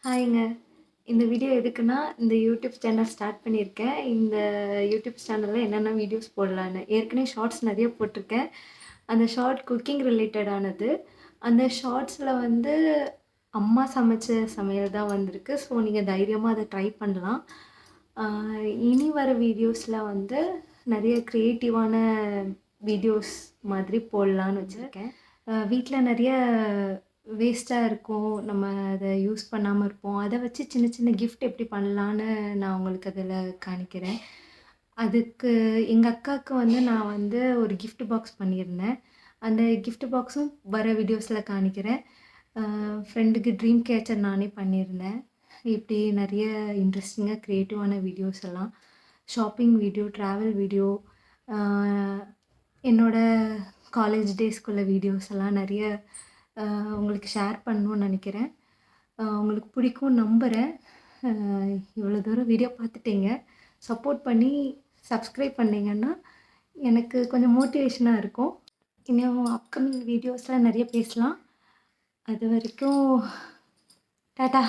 ஹாய்ங்க. இந்த வீடியோ எதுக்குன்னா, இந்த யூடியூப் சேனல் ஸ்டார்ட் பண்ணியிருக்கேன். இந்த யூடியூப் சேனல்ல என்னென்ன வீடியோஸ் போடலான்னு. ஏற்கனவே ஷார்ட்ஸ் நெறைய போட்டிருக்கேன். அந்த ஷார்ட் குக்கிங் ரிலேட்டடானது. அந்த ஷார்ட்ஸில வந்து அம்மா சமைச்ச சமையல் தான் வந்திருக்கு. ஸோ, நீங்க தைரியமா அத ட்ரை பண்ணலாம். ஆ இனி வர வீடியோஸ்ல வந்து நெறைய கிரியேட்டிவான வீடியோஸ் மாதிரி போடலான்னு வச்சிருக்கேன். வீட்ல நெறைய வேஸ்ட்டா இருக்கும். நம்ம அத யூஸ் பண்ணாம இருப்போம். அத வச்சு சின்ன சின்ன கிஃப்ட் எப்படி பண்ணலான்னு நான் உங்களுக்கு அதில காணிக்கிறேன். அதுக்கு எங்க அக்காவுக்கு வந்து நான் வந்து ஒரு கிஃப்ட் பாக்ஸ் பண்ணியிருந்தேன். அந்த கிஃப்ட் பாக்ஸும் வர வீடியோஸ்ல காணிக்கிறேன். ஃப்ரெண்டுக்கு ட்ரீம் கேச்சர் நானே பண்ணியிருந்தேன். இப்படி நெறைய இன்ட்ரெஸ்டிங்கா கிரியேட்டிவான வீடியோஸ் எல்லாம் ஷாப்பிங் வீடியோ, ட்ராவல் வீடியோ, ஆ என்னோட காலேஜ் டேஸ்க்குள்ள வீடியோஸ் எல்லாம் நெறைய உங்களுக்கு ஷேர் பண்ணணும்னு நெனைக்கிறேன். உங்களுக்கு பிடிக்கும்னு நம்புறேன். அ இவ்வளோ தூரம் வீடியோ பார்த்துட்டீங்க. சப்போர்ட் பண்ணி சப்ஸ்கிரைப் பண்ணீங்கன்னா, எனக்கு கொஞ்சம் மோட்டிவேஷனா இருக்கும். இன்னும் அப்கமிங் வீடியோஸ்ல நெறைய பேசலாம். அதுவரைக்கும் டாட்டா.